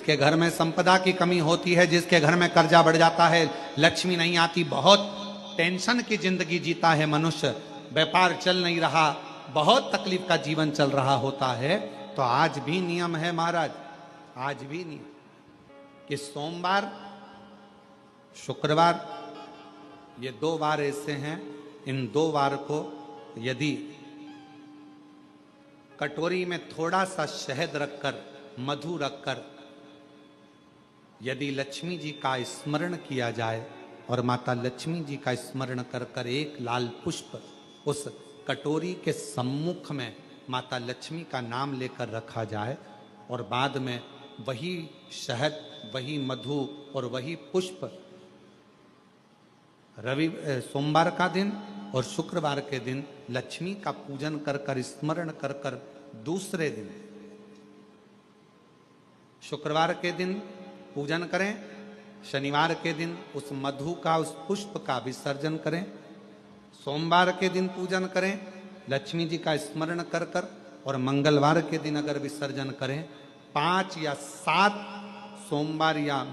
जिसके घर में संपदा की कमी होती है, जिसके घर में कर्जा बढ़ जाता है, लक्ष्मी नहीं आती, बहुत टेंशन की जिंदगी जीता है मनुष्य, व्यापार चल नहीं रहा, बहुत तकलीफ का जीवन चल रहा होता है, तो आज भी नियम है महाराज, आज भी नियम कि सोमवार शुक्रवार ये 2 वार ऐसे हैं, इन 2 वार को यदि कटोरी में थोड़ा सा शहद रखकर, मधु रखकर यदि लक्ष्मी जी का स्मरण किया जाए और माता लक्ष्मी जी का स्मरण कर कर एक लाल पुष्प उस कटोरी के सम्मुख में माता लक्ष्मी का नाम लेकर रखा जाए और बाद में वही शहद, वही मधु और वही पुष्प सोमवार का दिन और शुक्रवार के दिन लक्ष्मी का पूजन कर कर, स्मरण कर कर, दूसरे दिन शुक्रवार के दिन पूजन करें, शनिवार के दिन उस मधु का, उस पुष्प का विसर्जन करें, सोमवार के दिन पूजन करें लक्ष्मी जी का स्मरण कर कर, और मंगलवार के दिन अगर विसर्जन करें, 5 या 7 सोमवार या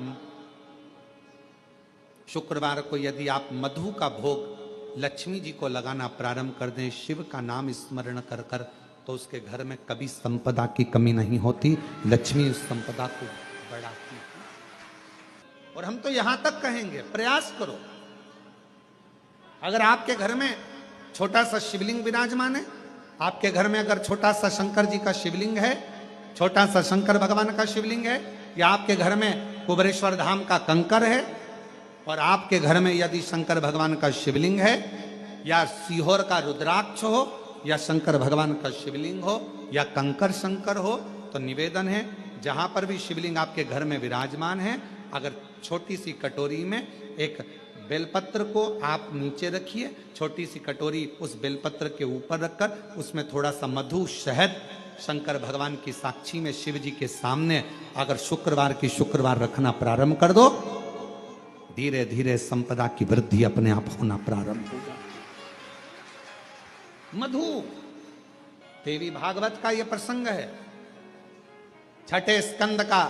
शुक्रवार को यदि आप मधु का भोग लक्ष्मी जी को लगाना प्रारंभ कर दें, शिव का नाम स्मरण कर कर, तो उसके घर में कभी संपदा की कमी नहीं होती, लक्ष्मी उस संपदा को बढ़ाती है। और हम तो यहां तक कहेंगे, प्रयास करो, अगर आपके घर में छोटा सा शिवलिंग विराजमान है, आपके घर में अगर छोटा सा शंकर जी का शिवलिंग है, छोटा सा शंकर भगवान का शिवलिंग है, या आपके घर में कुबेरेश्वर धाम का कंकर है, और आपके घर में यदि शंकर भगवान का शिवलिंग है, या सीहोर का रुद्राक्ष हो, या शंकर भगवान का शिवलिंग हो, या कंकर शंकर हो, तो निवेदन है जहां पर भी शिवलिंग आपके घर में विराजमान है, अगर छोटी सी कटोरी में एक बेलपत्र को आप नीचे रखिए, छोटी सी कटोरी उस बेलपत्र के ऊपर रखकर उसमें थोड़ा सा मधु, शहद, शंकर भगवान की साक्षी में शिव जी के सामने अगर शुक्रवार की शुक्रवार रखना प्रारंभ कर दो, धीरे धीरे संपदा की वृद्धि अपने आप होना प्रारंभ होगा। मधु देवी भागवत का यह प्रसंग है, 6ठे स्कंद का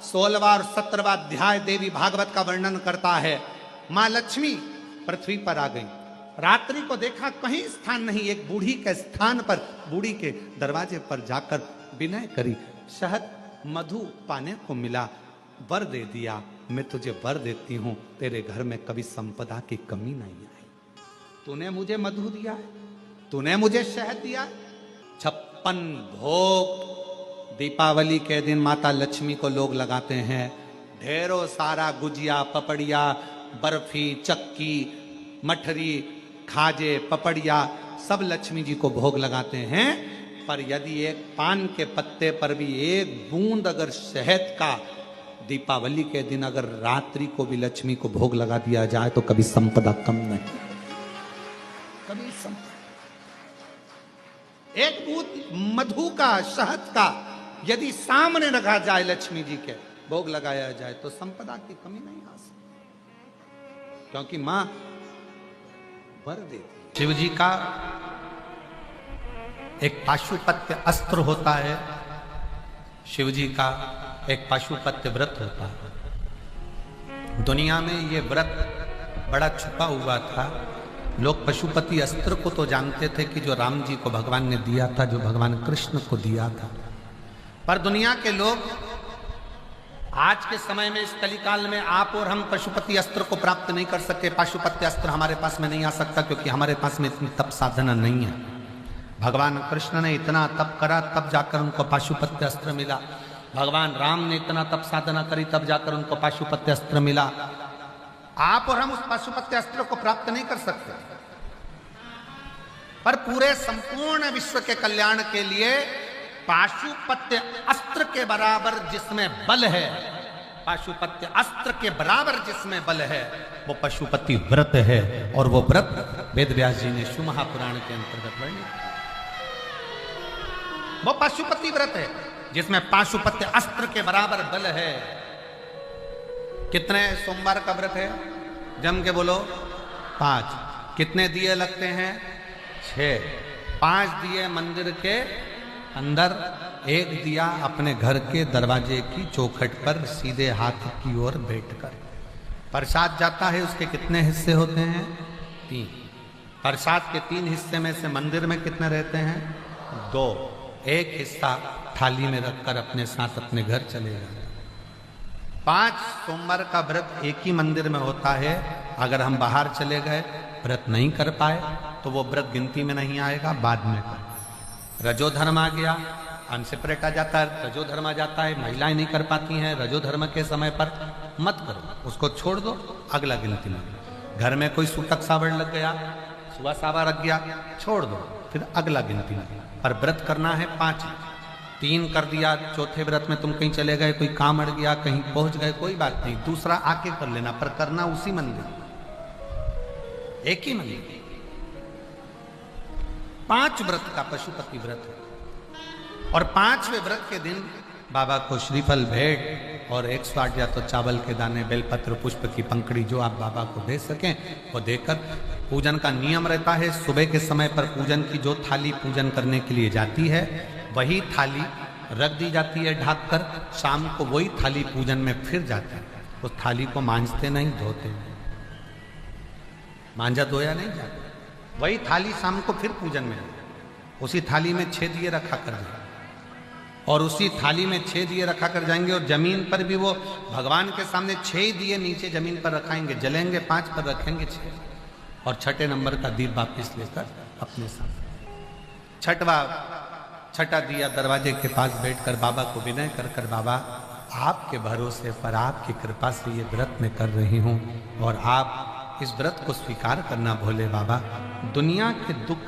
16वां और 17वां अध्याय देवी भागवत का वर्णन करता है। मां लक्ष्मी पृथ्वी पर आ गई, रात्रि को देखा कहीं स्थान नहीं, एक बूढ़ी के स्थान पर, बूढ़ी के दरवाजे पर जाकर विनय करी, शहद मधु पाने को मिला, वर दे दिया, मैं तुझे वर देती हूं, तेरे घर में कभी संपदा की कमी नहीं आई। तूने मुझे मधु दिया है, तूने मुझे शहद दिया है। 56 भोग दीपावली के दिन माता लक्ष्मी को लोग लगाते हैं, ढेरों सारा गुजिया, पपड़िया, बर्फी, चक्की, मठरी, खाजे, पपड़िया सब लक्ष्मी जी को भोग लगाते हैं। पर यदि एक पान के पत्ते पर भी एक बूंद अगर शहद का दीपावली के दिन अगर रात्रि को भी लक्ष्मी को भोग लगा दिया जाए तो कभी संपदा कम नहीं, कभी संपदा। एक बूंद मधु का, शहद का यदि सामने रखा जाए, लक्ष्मी जी के भोग लगाया जाए, तो संपदा की कमी नहीं आ सकती, क्योंकि मां वर देती। शिव जी का एक पाशुपत्य अस्त्र होता है, शिव जी का एक पाशुपत्य व्रत होता है। दुनिया में ये व्रत बड़ा छुपा हुआ था। लोग पशुपति अस्त्र को तो जानते थे कि जो राम जी को भगवान ने दिया था, जो भगवान कृष्ण को दिया था, पर दुनिया के लोग आज के समय में, इस कलिकाल में आप और हम पशुपति अस्त्र को प्राप्त नहीं कर सके। पाशुपत्य अस्त्र हमारे पास में नहीं आ सकता, क्योंकि हमारे पास में इतनी तप साधना नहीं है। भगवान कृष्ण ने इतना तप करा, तब जाकर उनको पाशुपत्य अस्त्र मिला। भगवान राम ने इतना तप साधना करी, तब जाकर उनको पाशुपत्य अस्त्र मिला। आप और हम उस पाशुपत्य अस्त्र को प्राप्त नहीं कर सकते, पर पूरे संपूर्ण विश्व के कल्याण के लिए पाशुपत्य अस्त्र के बराबर जिसमें बल है, पाशुपत्य अस्त्र के बराबर जिसमें बल है, वो पशुपति व्रत है। और वो व्रत वेद व्यास जी ने शिव महापुराण के अंतर्गत वर्णित, वो पशुपति व्रत है जिसमें पाशुपत्य अस्त्र के बराबर बल है। कितने सोमवार का व्रत है? जम के बोलो 5। कितने दिए लगते हैं? 6। 5 दिए मंदिर के अंदर एक दिया अपने घर के दरवाजे की चौखट पर सीधे हाथ की ओर बैठकर। प्रसाद जाता है, उसके कितने हिस्से होते हैं? 3। प्रसाद के 3 हिस्से में से मंदिर में कितने रहते हैं? 2। एक हिस्सा थाली में रखकर अपने साथ अपने घर चले जाते। 5 सोमवार का व्रत एक ही मंदिर में होता है। अगर हम बाहर चले गए, व्रत नहीं कर पाए, तो वो व्रत गिनती में नहीं आएगा, बाद में कर। रजोधर्म आ गया, अनसेपरेट आ जाता है, रजोधर्म आ जाता है, महिलाएं नहीं कर पाती हैं, रजोधर्म के समय पर मत करो, उसको छोड़ दो, अगला गिनती में। घर में कोई सूतक सावड़ लग गया, सुबह सावा रख गया, छोड़ दो, फिर अगला गिनती में। पर व्रत करना है 5। 3 कर दिया, चौथे व्रत में तुम कहीं चले गए, कोई काम अड़ गया, कहीं पहुंच गए, कोई बात नहीं, दूसरा आके कर लेना, पर करना उसी मंदिर, एक ही मंदिर। 5 व्रत का पशुपति व्रत है। और 5वें व्रत के दिन बाबा को श्रीफल भेंट और 108 या तो चावल के दाने, बेलपत्र, पुष्प की पंखड़ी जो आप बाबा को दे सकें वो देकर पूजन का नियम रहता है। सुबह के समय पर पूजन की जो थाली पूजन करने के लिए जाती है, वही थाली रख दी जाती है ढककर। शाम को वही थाली पूजन में फिर जाती है। उस थाली को मांजते नहीं, धोते नहीं, मांजा धोया नहीं जाता। वही थाली शाम को फिर पूजन में, उसी थाली में 6 दिए रखा कर जाएंगे, और उसी थाली में 6 दिए रखा कर जाएंगे। और जमीन पर भी वो भगवान के सामने 6 दिए नीचे जमीन पर रखाएंगे, जलेंगे, 5 पर रखेंगे 6, और 6ठे नंबर का दीप वापिस लेकर अपने सामने। छठा दिया दरवाजे के पास बैठकर बाबा को विनय कर कर, बाबा आपके भरोसे पर, आपकी कृपा से ये व्रत मैं कर रही हूँ, और आप इस व्रत को स्वीकार करना भोले बाबा। दुनिया के दुख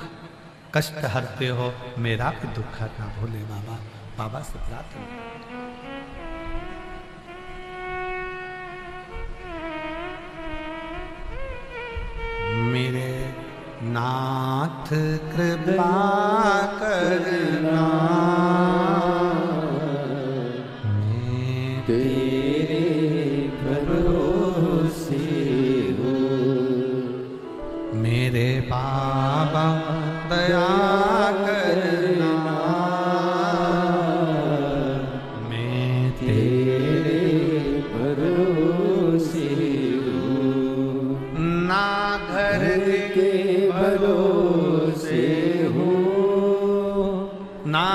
कष्ट हरते हो, मेरा भी दुख हरना भोले बाबा। बाबा से प्रार्थना। मेरे नाथ कृपा करना, मैं तेरे भरोसे हूँ। मेरे बाबा दया करना, मैं तेरे भरोसे हूँ। ना घर के भरोसे हूँ, ना